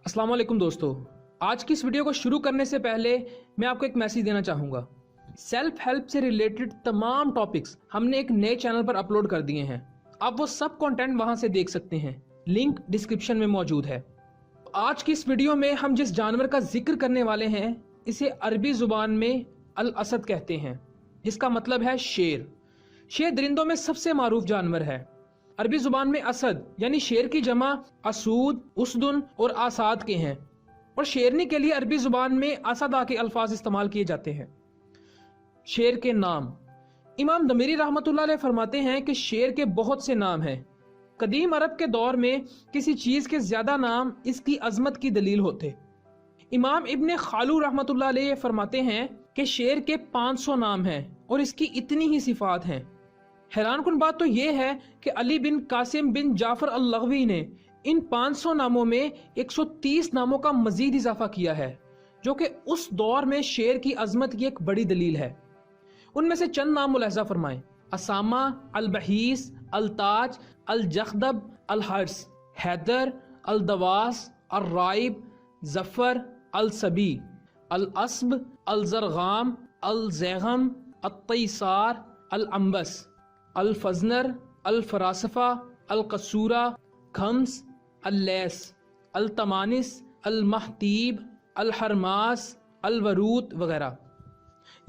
अस्सलाम वालेकुम दोस्तों, आज की इस वीडियो को शुरू करने से पहले मैं आपको एक मैसेज देना चाहूँगा। सेल्फ हेल्प से रिलेटेड तमाम टॉपिक्स हमने एक नए चैनल पर अपलोड कर दिए हैं। आप वो सब कंटेंट वहाँ से देख सकते हैं, लिंक डिस्क्रिप्शन में मौजूद है। आज की इस वीडियो में हम जिस जानवर का जिक्र करने वाले हैं इसे अरबी ज़ुबान में अल असद कहते हैं, जिसका मतलब है शेर। शेर दरिंदों में सबसे मारूफ जानवर है। अरबी जुबान में असद यानी शेर की जमा असूद, उसदुन और आसाद के हैं और शेरनी के लिए अरबी जुबान में असदा के अल्फाज इस्तेमाल किए जाते हैं। शेर के नाम, इमाम दमीरी रहमतुल्लाह अलैह फरमाते हैं कि शेर के बहुत से नाम हैं। कदीम अरब के दौर में किसी चीज के ज्यादा नाम इसकी अजमत की दलील होते। इमाम इब्ने खालू रहमतुल्लाह अलैह फरमाते हैं कि शेर के 500 नाम हैं और इसकी इतनी ही सिफात हैं। हैरान कुन बात तो यह है कि अली बिन कासिम बिन जाफर अल-लग़वी ने इन 500 नामों में 130 नामों का मजीद इजाफा किया है, जो कि उस दौर में शेर की अजमत की एक बड़ी दलील है। उनमें से चंद नाम मुलाहिजा फरमाएं: असामा, अल-बहीस, अल-ताज, अल-जख्दब, अल-हर्स, हैदर, अल-दवास, अल-राइब, जफर, अल-सबी, अल-अस्ब, अल-जरगाम, अल-ज़ैगम, अल-तैसार, अल-अंबस, अल-फजनर, अल-फरासफा, अल-कसूरा, खम्स, अल-लैस, अल-तमानिस, अल-महतीब, अल-हरमास, अल-वरूत वगैरह।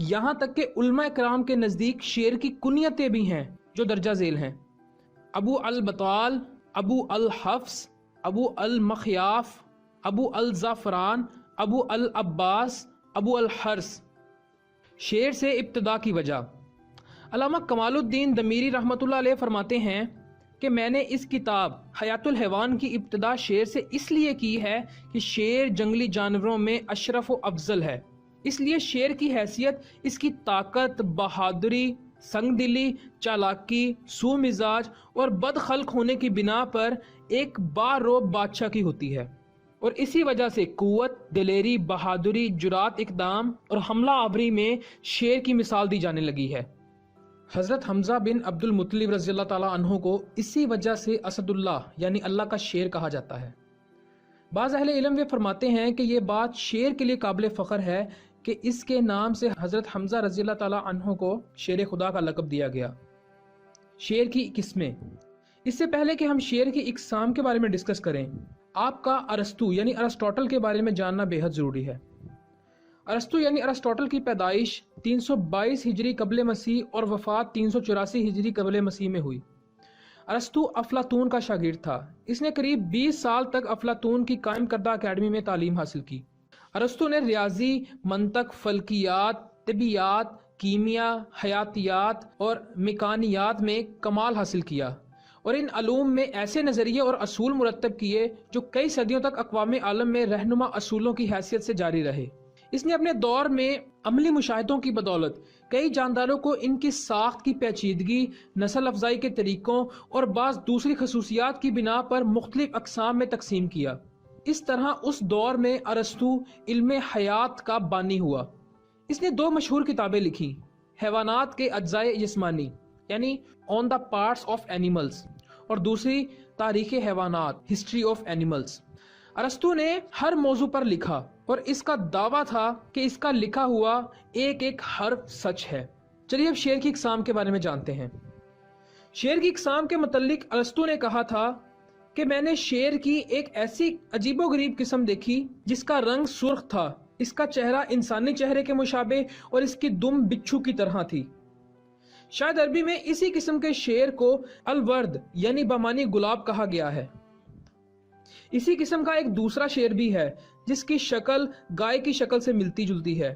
यहाँ तक कि उलमा इकराम के नज़दीक शेर की कुनियतें भी हैं जो दर्जा झेल हैं: अबू अल-बताल, अबू अल-हफ्स, अबू अल-मखयाफ, अबू अल-ज़ाफ़रान, अबू अल-अब्बास, अबू अल-हर्स। शेर से इब्तिदा की वजह, अल्लामा कमालुद्दीन दमीरी रहमतुल्लाह अलैह फरमाते हैं कि मैंने इस किताब हयातुल हैवान की इब्तिदा शेर से इसलिए की है कि शेर जंगली जानवरों में अशरफ व अफजल है। इसलिए शेर की हैसियत इसकी ताकत, बहादुरी, संगदिली, चालाकी, सुमिजाज और बदखल्क होने की बिना पर एक बारोब बादशाह की होती है और इसी वजह से कुव्वत, दिलेरी, बहादुरी, जुरात, इकदाम और हमला आवरी में शेर की मिसाल दी जाने लगी है। हज़रत हमज़ा बिन अब्दुल मुत्तलिब रज़ियल्लाहु ताला अन्हु को इसी वजह से असदुल्लाह यानी अल्लाह का शेर कहा जाता है। बाज़ अहले इल्म वे फरमाते हैं कि ये बात शेर के लिए काबिल फ़ख्र है कि इसके नाम से हज़रत हमज़ा रज़ियल्लाहु ताला अन्हु को शेर खुदा का लक़ब दिया गया। शेर की किस्में, इससे पहले कि हम शेर की इक़साम के बारे में डिस्कस करें, आपका अरस्तु यानी अरिस्टोटल के बारे में जानना बेहद ज़रूरी है। अरस्तु यानी अरिस्टोटल की पैदाइश 322 हिजरी कबल मसीह और वफ़ात 384 हिजरी कबल मसीह में हुई। अरस्तु अफलातून का शागिर्द था। इसने करीब 20 साल तक अफलातून की कायम करदा अकेडमी में तालीम हासिल की। अरस्तु ने रियाजी, मंतक, फल्कियात, तिबियात, कीमिया, हयातियात और मेकानियात में कमाल हासिल किया और इन अलूम में ऐसे नज़रिए और असूल मुरतब किए जो कई सदियों तक अक़वाम आलम में रहनुमा असूलों की हैसियत से जारी रहे। इसने अपने दौर में अमली मुशाहिदों की बदौलत कई जानदारों को इनकी साख्त की पेचीदगी, नस्ल अफजाई के तरीकों और बाज़ दूसरी खसूसियात की बिना पर मुख्तलिफ अक़साम में तकसीम किया। इस तरह उस दौर में अरस्तु इल्म हयात का बानी हुआ। इसने 2 मशहूर किताबें लिखी: हैवानात के अज्जाए जिस्मानी यानी on the parts of animals और दूसरी तारीख़ हैवानात, हिस्ट्री ऑफ एनिमल्स। अरस्तु ने हर मौजू पर लिखा और इसका दावा था कि इसका लिखा हुआ एक एक हर्फ सच है। चलिए अब शेर की इक़साम के बारे में जानते हैं। शेर की इक़साम के मुतल्लिक अरस्तु ने कहा था कि मैंने शेर की एक ऐसी अजीबोगरीब किस्म देखी जिसका रंग सुर्ख था, इसका चेहरा इंसानी चेहरे के मुशाबे और इसकी दुम बिच्छू की तरह थी। शायद अरबी में इसी किस्म के शेर को अलवर्द यानी बमानी गुलाब कहा गया है। इसी किस्म का एक दूसरा शेर भी है जिसकी शक्ल गाय की शक्ल से मिलती जुलती है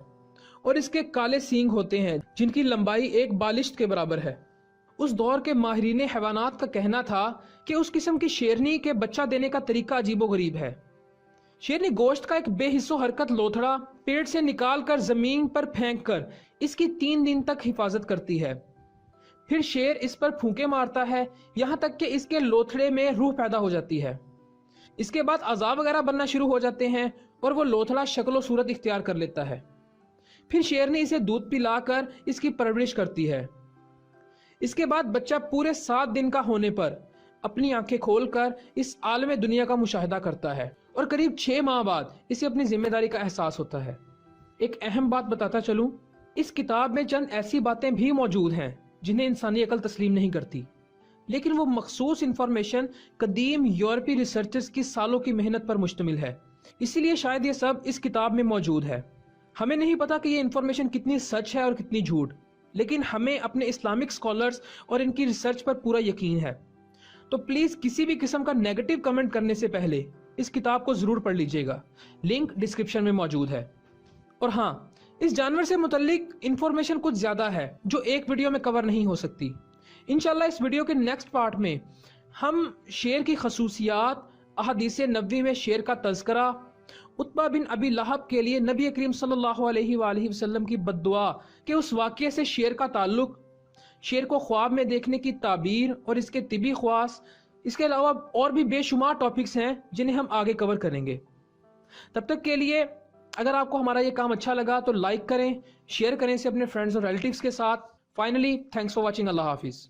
और इसके काले सींग होते हैं जिनकी लंबाई एक बालिश्त के बराबर है। उस दौर के माहिरीन हैवानात का कहना था कि उस किस्म की शेरनी के बच्चा देने का तरीका अजीबोगरीब है। शेरनी गोश्त का एक बेहिस्सो हरकत लोथड़ा पेट से निकाल कर जमीन पर फेंक कर इसकी 3 दिन तक हिफाजत करती है। फिर शेर इस पर फूंके मारता है, यहाँ तक कि इसके लोथड़े में रूह पैदा हो जाती है। इसके बाद अज़ाब वगैरह बनना शुरू हो जाते हैं और वो लोथड़ा शक्ल सूरत इख्तियार कर लेता है। फिर शेरनी इसे दूध पिलाकर इसकी परवरिश करती है। इसके बाद बच्चा पूरे 7 दिन का होने पर अपनी आंखें खोलकर इस आलम दुनिया का मुशाहिदा करता है اور قریب 6 ماہ بعد اسے اپنی ذمہ داری کا احساس ہوتا ہے۔ ایک اہم بات بتاتا چلوں، اس کتاب میں چند ایسی باتیں بھی موجود ہیں جنہیں انسانی عقل تسلیم نہیں کرتی، لیکن وہ مخصوص انفارمیشن قدیم یورپی ریسرچرز کی سالوں کی محنت پر مشتمل ہے، اسی لیے شاید یہ سب اس کتاب میں موجود ہے۔ ہمیں نہیں پتا کہ یہ انفارمیشن کتنی سچ ہے اور کتنی جھوٹ، لیکن ہمیں اپنے اسلامک اسکالرز اور ان کی ریسرچ پر پورا یقین ہے۔ تو پلیز کسی بھی قسم کا نیگیٹو کمنٹ کرنے سے پہلے اس کتاب کو ضرور پڑھ لیجئے گا، لنک ڈسکرپشن میں موجود ہے۔ اور ہاں، اس جانور سے متعلق انفارمیشن کچھ زیادہ ہے جو ایک ویڈیو میں کور نہیں ہو سکتی۔ انشاءاللہ اس ویڈیو کے نیکسٹ پارٹ میں ہم شیر کی خصوصیات، احادیث نبوی میں شیر کا تذکرہ، عتبہ بن ابی لہب کے لیے نبی کریم صلی اللہ علیہ وآلہ وسلم کی بد دعا کے اس واقعے سے شیر کا تعلق، شیر کو خواب میں دیکھنے کی تعبیر اور اس کے طبی خواص، اس کے علاوہ اور بھی بے شمار ٹاپکس ہیں جنہیں ہم آگے کور کریں گے۔ تب تک کے لیے اگر آپ کو ہمارا یہ کام اچھا لگا تو لائک کریں، شیئر کریں اسے اپنے فرینڈز اور ریلیٹیوز کے ساتھ۔ Finally, thanks for watching. اللہ حافظ۔